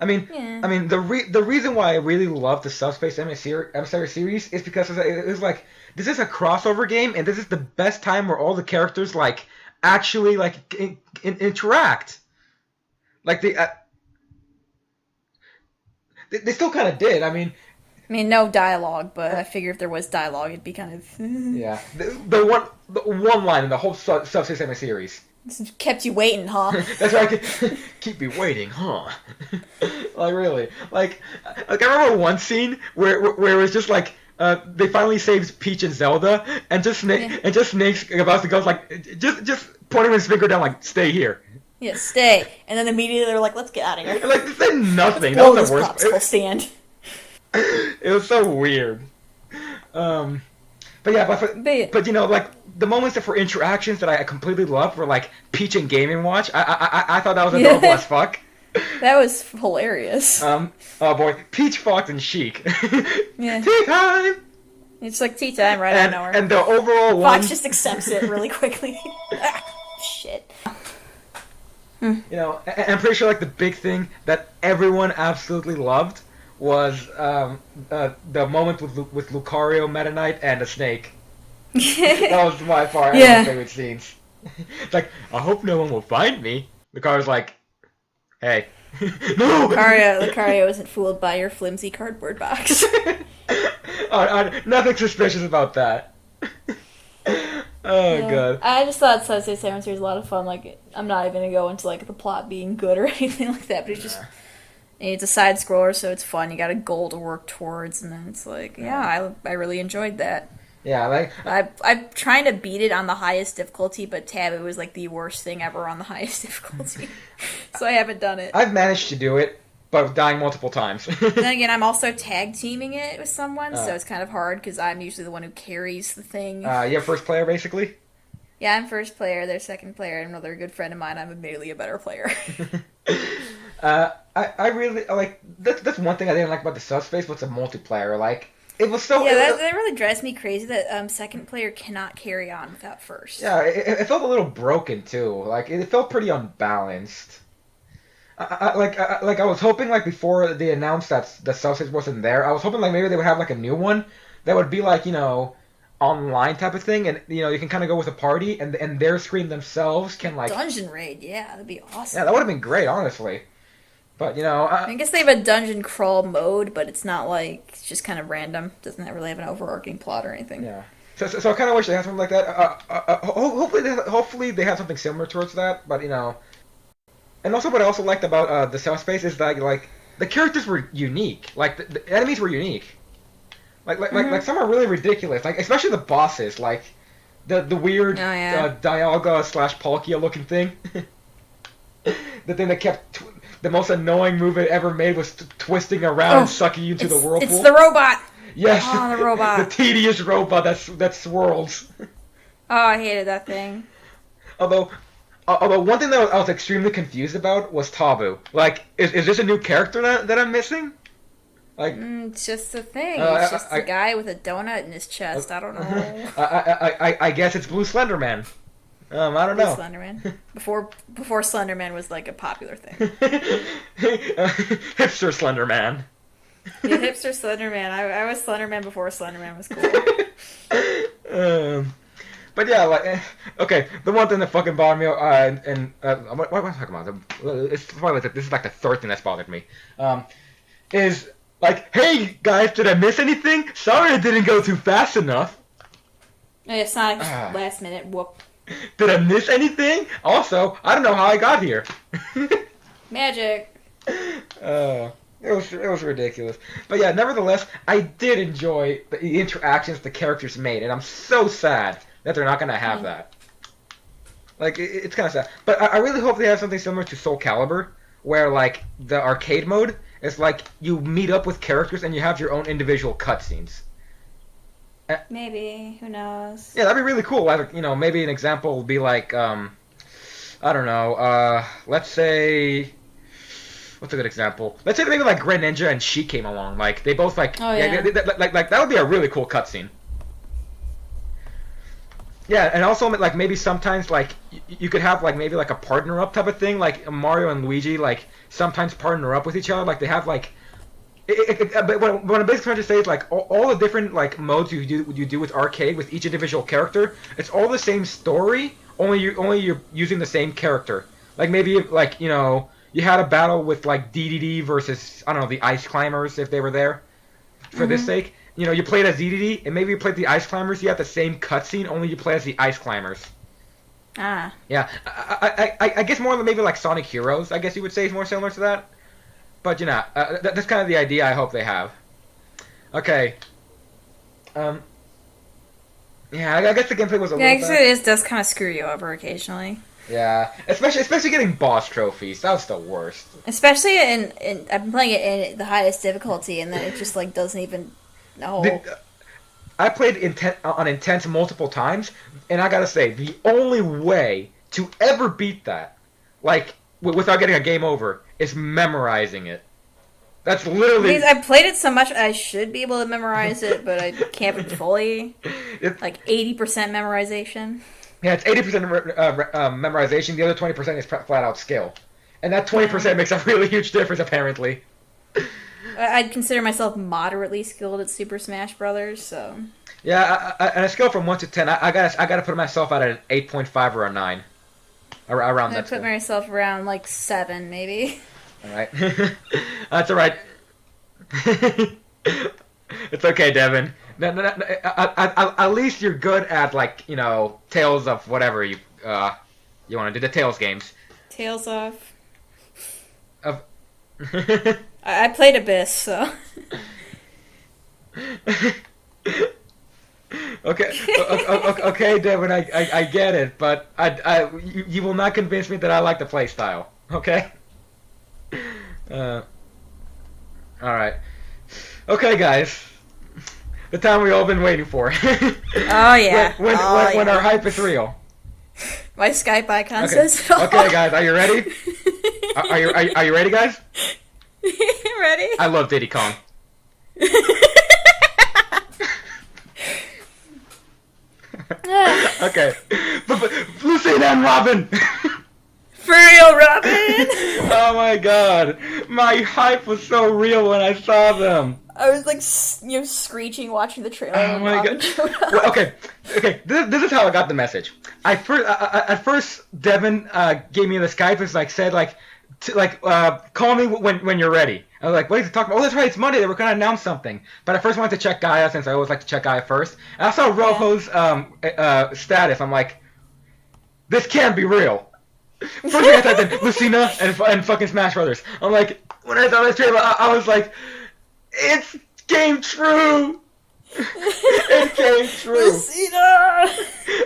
I mean, Yeah. the reason why I really love the Subspace Emissary series is because it was like this is a crossover game, and this is the best time where all the characters like actually like interact. Like they still kind of did. I mean, No dialogue, but I figure if there was dialogue, it'd be kind of yeah, the one line in the whole Subspace Emissary series. kept you waiting, huh? That's right. Keep me waiting, huh? Like really, like I remember one scene where it was just like they finally saved Peach and Zelda, and just Snake's about to go like just pointing his finger down like stay here. Yeah, stay. And then immediately they're like, let's get out of here. And, like they said nothing. Blow That was this the worst. popsicle stand. It was so weird. But yeah, but you know, like the moments that for interactions that I completely loved were like Peach and Game and Watch. I thought that was adorable as fuck. That was hilarious. Oh boy, Peach, Fox, and Sheik. Yeah. Tea time. It's like tea time right out of nowhere. And the overall one. Fox just accepts it really quickly. Shit. You know, and I'm pretty sure like the big thing that everyone absolutely loved was the moment with Lucario, Meta Knight, and a snake. That was by far one of my favorite scenes. It's like, I hope no one will find me. Lucario's like, hey. No! Lucario isn't fooled by your flimsy cardboard box. Nothing suspicious about that. Oh god. I just thought Subspace Emissary was a lot of fun. Like, I'm not even gonna go into like the plot being good or anything like that, but it's a side scroller, so it's fun. You got a goal to work towards, and then it's like, I really enjoyed that. Yeah, like I'm trying to beat it on the highest difficulty, but Taboo was like the worst thing ever on the highest difficulty, so I haven't done it. I've managed to do it, but dying multiple times. Then again, I'm also tag teaming it with someone, so it's kind of hard because I'm usually the one who carries the thing. You're first player, basically? Yeah, I'm first player, they're second player, and another good friend of mine, I'm admittedly a better player. I really, like, that's one thing I didn't like about the Subspace was the multiplayer, like, it was so... Yeah, that really drives me crazy that second player cannot carry on without first. Yeah, it felt a little broken, too, like, it felt pretty unbalanced. I was hoping, like, before they announced that the Subspace wasn't there, I was hoping, like, maybe they would have, like, a new one that would be, like, you know, online type of thing, and, you know, you can kind of go with a party, and their screen themselves can, like... Dungeon raid, yeah, that'd be awesome. Yeah, that would have been great, honestly. But, you know... I guess they have a dungeon crawl mode, but it's not, like, it's just kind of random. Doesn't really have an overarching plot or anything. Yeah. So I kind of wish they had something like that. Hopefully they have something similar towards that, but, you know... And also what I also liked about the Subspace is that, like, the characters were unique. Like, the enemies were unique. Like some are really ridiculous. Like, especially the bosses. Like, the weird Dialga / Palkia looking thing. The thing that kept... the most annoying move it ever made was twisting around and sucking you into the whirlpool. It's the robot! Yes! Oh, the robot. The tedious robot that swirls. Oh, I hated that thing. Although one thing that I was extremely confused about was Tabu. Like, is this a new character that I'm missing? Like, it's just a thing. It's just a guy with a donut in his chest. I don't know. I guess it's Blue Slenderman. I don't know. Slenderman. Before Slenderman was like a popular thing. Hipster Slenderman. Yeah, hipster Slenderman. I was Slenderman before Slenderman was cool. But yeah, like, okay, the one thing that fucking bothered me, what am I talking about? It's probably like, this is like the third thing that's bothered me, is Like, hey guys, did I miss anything? Sorry, it didn't go too fast enough. Yeah, Sonic last minute whoop. Did I miss anything? Also, I don't know how I got here. Magic. It was ridiculous. But yeah, nevertheless, I did enjoy the interactions the characters made, and I'm so sad that they're not gonna have that. Like, it's kind of sad. But I really hope they have something similar to Soul Calibur, where, like, the arcade mode is like you meet up with characters and you have your own individual cutscenes. Maybe. Who knows? Yeah, that'd be really cool. Like, you know, maybe an example would be like, I don't know, let's say... What's a good example? Let's say maybe like Greninja and She came along. Like, they both, like... Oh, yeah. Like, that would be a really cool cutscene. Yeah, and also, like, maybe sometimes, like, you could have, like, maybe, like, a partner-up type of thing. Like, Mario and Luigi, like, sometimes partner up with each other. Like, they have, like... But what I'm basically trying to say is, like, all the different, like, modes you do with arcade with each individual character, it's all the same story, only you're using the same character. Like, maybe, like, you know, you had a battle with, like, DDD versus, I don't know, the Ice Climbers, if they were there, for this sake. You know, you played as DDD, and maybe you played the Ice Climbers, you have the same cutscene, only you play as the Ice Climbers. Ah. Yeah, I guess more maybe like Sonic Heroes, I guess you would say is more similar to that. But, you know, that's kind of the idea I hope they have. Okay. Yeah, I guess the gameplay was a little bad. It does kind of screw you over occasionally. Yeah, especially getting boss trophies. That was the worst. Especially in I've been playing it in the highest difficulty, and then it just, like, doesn't even... No. I played on Intense multiple times, and I gotta say, the only way to ever beat that, like, without getting a game over, is memorizing it. That's literally... I've played it so much, I should be able to memorize it, but I can't fully. Like, 80% memorization. Yeah, it's 80% memorization, the other 20% is flat-out skill. And that 20% makes a really huge difference, apparently. I'd consider myself moderately skilled at Super Smash Brothers, so... Yeah, and a scale from 1 to 10, I gotta put myself at an 8.5 or a 9. Around that. I put myself around, like, 7, maybe. Alright. That's alright. It's okay, Devin. No, at least you're good at, like, you know, Tales of whatever you want to do. The Tales games. Tales of... I played Abyss, so... Okay, Devin, I get it, but you will not convince me that I like the play style, okay? Alright. Okay, guys. The time we've all been waiting for. Oh, yeah. When our hype is real. My Skype icon says it all. Okay, guys, are you ready? Are you ready, guys? Ready? I love Diddy Kong. Okay. But Lucina and Robin! For real, Robin! Oh my god. My hype was so real when I saw them. I was like, screeching watching the trailer. Oh my god. Well, okay. This is how I got the message. At first, Devin gave me the Skype and said call me when you're ready. I was like, what is he talking about? Oh, that's right, it's Monday. They were gonna announce something. But I first wanted to check Gaia since I always like to check Gaia first. And I saw Rojo's status. I'm like, this can't be real. First thing I typed in Lucina and fucking Smash Brothers. I'm like, when I saw this trailer, I was like, it's came true. It came true. Lucina!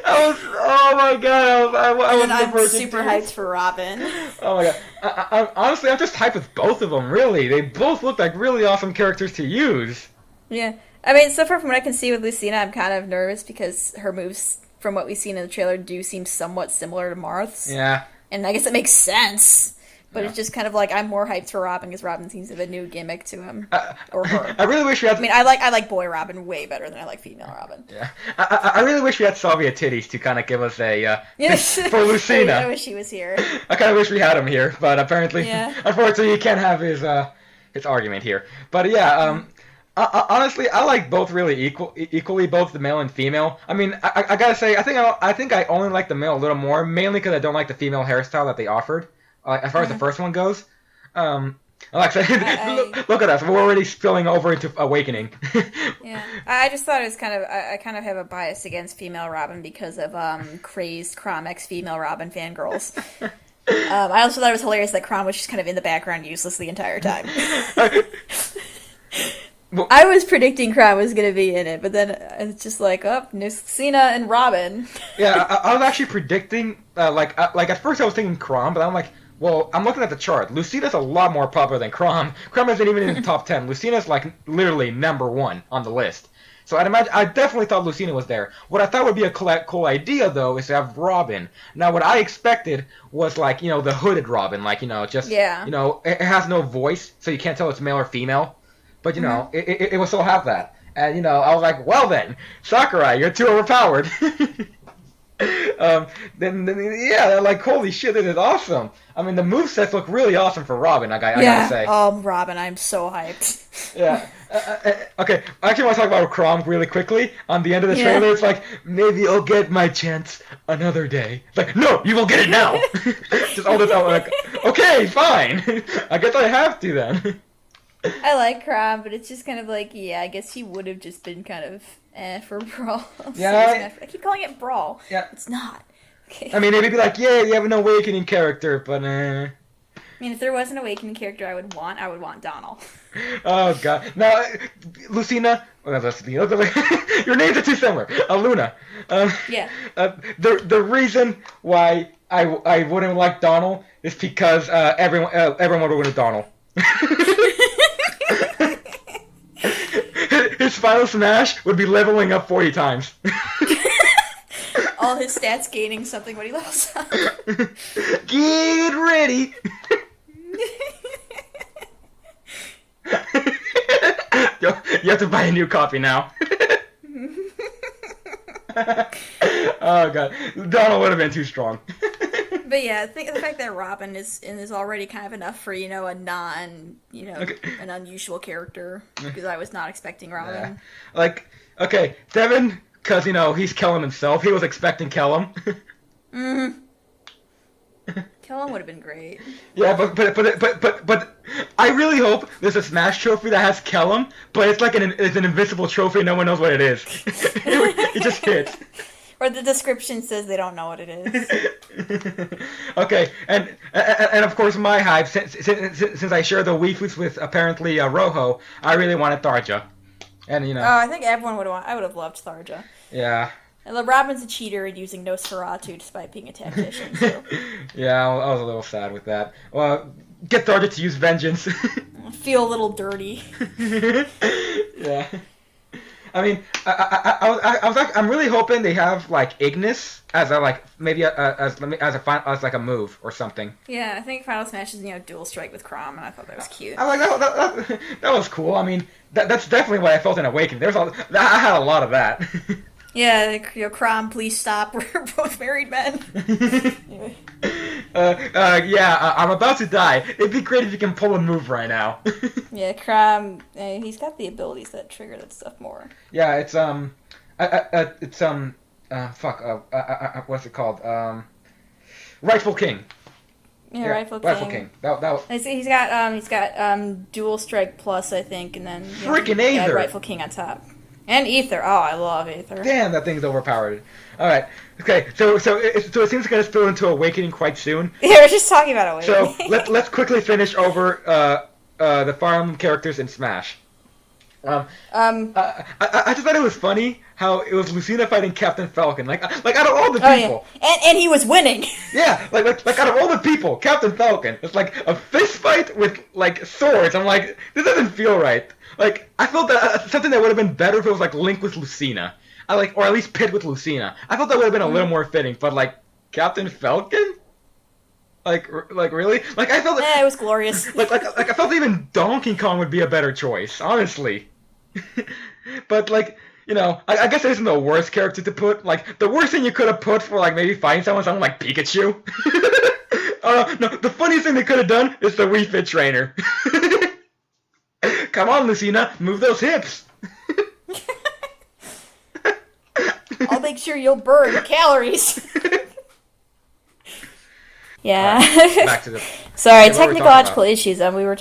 Oh my god, I was I'm super hyped for Robin. Oh my god. Honestly, I'm just hyped with both of them, really. They both look like really awesome characters to use. Yeah. I mean, so far from what I can see with Lucina, I'm kind of nervous because her moves, from what we've seen in the trailer, do seem somewhat similar to Marth's. Yeah. And I guess it makes sense. But it's just kind of like, I'm more hyped for Robin because Robin seems to have a new gimmick to him. Or her. I really wish we had... I mean, I like boy Robin way better than I like female Robin. Yeah. I really wish we had Soviet titties to kind of give us a... for Lucina. I wish he was here. I kind of wish we had him here, but apparently... Yeah. Unfortunately, you can't have his argument here. But yeah, honestly, I like both really equally, both the male and female. I mean, I gotta say, I think I only like the male a little more, mainly because I don't like the female hairstyle that they offered. As far as the first one goes, Alexa, look at us. We're already spilling over into Awakening. Yeah, I just thought it was kind of. I kind of have a bias against female Robin because of crazed Crom X female Robin fangirls. I also thought it was hilarious that Crom was just kind of in the background, useless the entire time. Well, I was predicting Crom was going to be in it, but then it's just like, oh, Lucina and Robin. yeah, I was actually predicting, at first I was thinking Crom, but I'm like, well, I'm looking at the chart. Lucina's a lot more popular than Crom. Crom isn't even in the top 10. Lucina's like literally number 1 on the list. So I definitely thought Lucina was there. What I thought would be a cool idea, though, is to have Robin. Now, what I expected was, like, you know, the hooded Robin. Like, you know, just, Yeah. you know, it has no voice, so you can't tell it's male or female. But, you know, it will still have that. And, you know, I was like, well then, Sakurai, you're too overpowered. Then yeah, like, holy shit, this is awesome. I mean, the movesets look really awesome for Robin, I gotta say. Robin, I'm so hyped. Yeah. Okay, I actually want to talk about Crom really quickly. On the end of the trailer, it's like, maybe I'll get my chance another day. It's like, no, you will get it now. Just all the time, like, okay, fine. I guess I have to then. I like Crom, but it's just kind of like, yeah, I guess he would have just been kind of for Brawl. Yeah. I keep calling it Brawl. Yeah. It's not. Okay. I mean, it'd be like, yeah, you have an awakening character, but I mean, if there was an Awakening character I would want Donald. Oh god. Now, Lucina. Your names are too similar. Luna. Yeah. The reason why I wouldn't like Donald is because everyone would win a Donald. His final smash would be leveling up 40 times. All his stats gaining something when he levels up. Get ready. You have to buy a new copy now. Oh god, Donald would have been too strong. But yeah, I think the fact that Robin is already kind of enough for, you know, a non, you know, an unusual character, because I was not expecting Robin. Yeah. Like, okay, Devin, because, you know, he's Kellum himself, he was expecting Kellum. Kellum would have been great. Yeah, but I really hope there's a Smash trophy that has Kellum, but it's like it's an invisible trophy, no one knows what it is. It just hits. Or the description says they don't know what it is. Okay, and of course my hype, since I share the Weefus with apparently Rojo, I really wanted Tharja. And, you know. Oh, I think everyone would have. I would have loved Tharja. Yeah. And Robin's a cheater and using Nosferatu despite being a tactician. So. Yeah, I was a little sad with that. Well, get Tharja to use vengeance. I feel a little dirty. Yeah. I mean, I'm really hoping they have, like, Ignis as a, like, maybe as like a move or something. Yeah, I think Final Smash is, you know, dual strike with Crom, and I thought that was cute. I like that was cool. I mean, that's definitely what I felt in Awakening. I had a lot of that. Yeah, like, you know, Crom, please stop. We're both married men. Anyway. I'm about to die. It'd be great if you can pull a move right now. Yeah, Crom, he's got the abilities that trigger that stuff more. Yeah, what's it called? Rightful King. Yeah, Rightful King. Rightful King. That. He's got dual strike plus, I think, and then freaking Aether. Rightful King on top. And Aether. Oh, I love Aether. Damn, that thing's overpowered. All right. Okay. So it seems it's gonna spill into Awakening quite soon. Yeah, we're just talking about Awakening. So let's quickly finish over the Fire Emblem characters in Smash. I just thought it was funny how it was Lucina fighting Captain Falcon. Like out of all the people. Yeah. And he was winning. Yeah, like out of all the people, Captain Falcon. It's like a fist fight with, like, swords. I'm like, this doesn't feel right. Like, I felt that something that would have been better if it was, like, Link with Lucina. Or at least Pit with Lucina. I thought that would have been a little more fitting, but, like, Captain Falcon? Like really? Like, I felt it was glorious. Like I felt even Donkey Kong would be a better choice, honestly. But, like, you know, I guess it isn't the worst character to put. Like, the worst thing you could have put for, like, maybe fighting someone like Pikachu. No, the funniest thing they could have done is the Wii Fit trainer. Come on, Lucina, move those hips. I'll make sure you'll burn calories. Yeah. Right, back to the. Sorry, Yeah, technological issues. We were.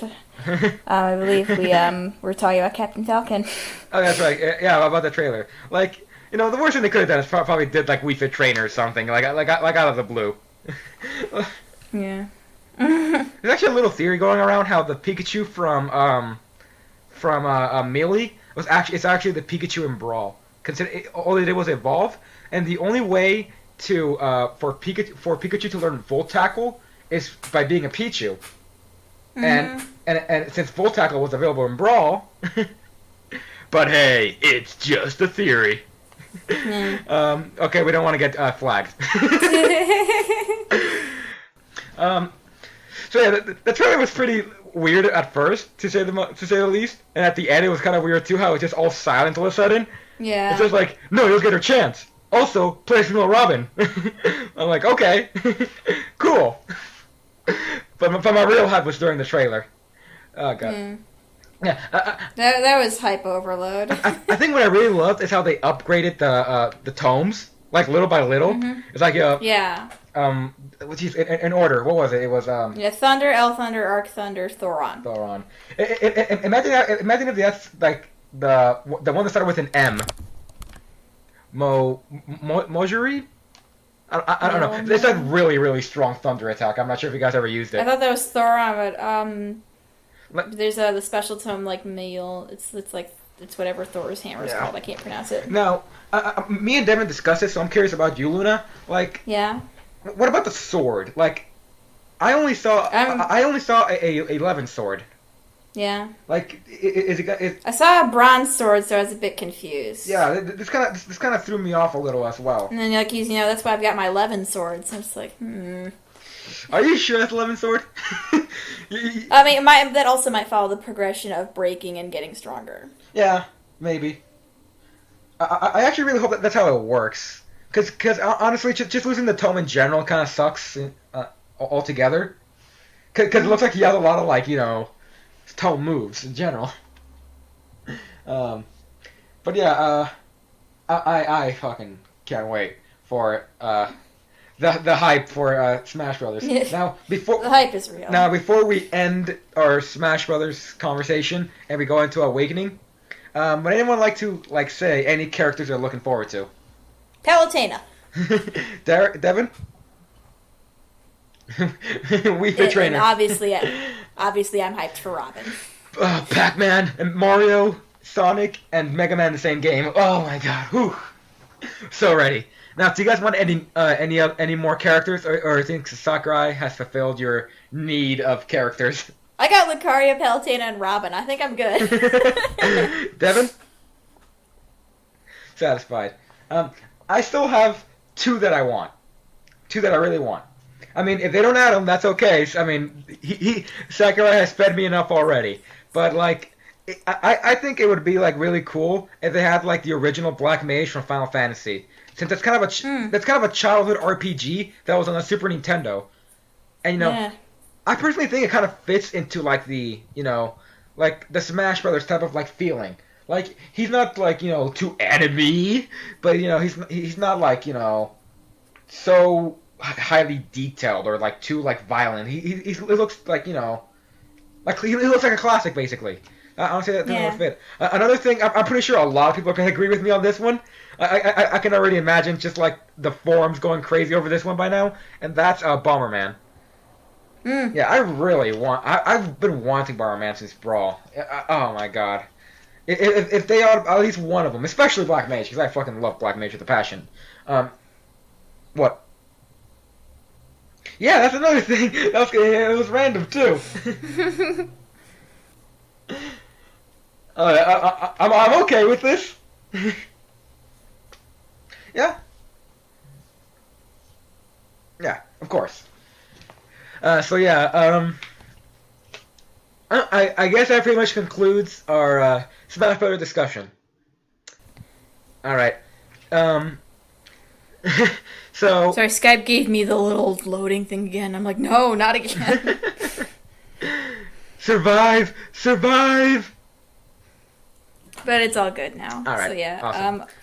I believe we were talking about Captain Falcon. Oh, that's right. Yeah, about the trailer. Like, the worst thing they could have done is probably did like We Fit Trainer or something, like out of the blue. Yeah. There's actually a little theory going around how the Pikachu from Melee it's actually the Pikachu in Brawl. All they did was evolve, and the only way to for Pikachu to learn Volt Tackle is by being a Pichu. Mm-hmm. And since Volt Tackle was available in Brawl, but hey, it's just a theory. Okay, we don't want to get flagged. So yeah, the trailer was pretty weird at first, to say the least, and at the end it was kind of weird too, how it was just all silent all of a sudden. Yeah. It's just like, no, you'll get her chance. Also, play female Robin. I'm like, okay, cool. But my real hype was during the trailer. Oh god. Yeah. That was hype overload. I think what I really loved is how they upgraded the tomes, like little by little. Mm-hmm. It's like yeah. In order. What was it? It was Yeah, Thunder, L Thunder, Arc Thunder, Thoron. Thoron. Imagine if that's like the one that started with an M. Mojuri? I don't know. It's like really, really strong thunder attack. I'm not sure if you guys ever used it. I thought that was Thoron, but there's the special tome like Mail. It's whatever Thor's hammer is called. I can't pronounce it. Now, me and Devin discussed this, so I'm curious about you, Luna. Like, yeah. What about the sword? Like, I only saw a 11 sword. Yeah. Like, I saw a bronze sword, so I was a bit confused. Yeah, this kind of threw me off a little as well. And then like that's why I've got my 11 sword. So I'm just like, Are you sure that's 11 sword? I mean, that also might follow the progression of breaking and getting stronger. Yeah, maybe. I actually really hope that that's how it works. Because honestly, just losing the tome in general kind of sucks altogether. Because it looks like he has a lot of tome moves in general. But yeah, I fucking can't wait for the hype for Smash Brothers. Now before the hype is real. Now before we end our Smash Brothers conversation and we go into Awakening, would anyone like to say any characters they're looking forward to? Palutena. Devin? We Fit Trainer. And obviously I'm hyped for Robin. Pac-Man and Mario, Sonic, and Mega Man in the same game. Oh my god. Whew. So ready. Now, do you guys want any more characters, or do you think Sakurai has fulfilled your need of characters? I got Lucario, Palutena, and Robin. I think I'm good. Devin? Satisfied. I still have two that I want. Two that I really want. I mean, if they don't add them, that's okay. I mean, Sakurai has fed me enough already. But I think it would be really cool if they had the original Black Mage from Final Fantasy, since that's kind of a childhood RPG that was on the Super Nintendo, and yeah. I personally think it kind of fits into the the Smash Brothers type of feeling. He's not too anime, but he's not so highly detailed or too violent. He looks he looks like a classic basically. Honestly, that would fit. Another thing, I'm pretty sure a lot of people can agree with me on this one. I can already imagine just the forums going crazy over this one by now, and that's Bomberman. Yeah, I really want. I've been wanting Bomberman since Brawl. Oh my god. If they are at least one of them, especially Black Mage, because I fucking love Black Mage with a passion. What? Yeah, that's another thing. It was random too. I'm okay with this. Yeah. Yeah, of course. So yeah, I guess that pretty much concludes our Smash Brothers discussion. All right. So. Sorry, Skype gave me the little loading thing again. I'm like, no, not again. Survive! Survive! But it's all good now. All right. So yeah. Awesome.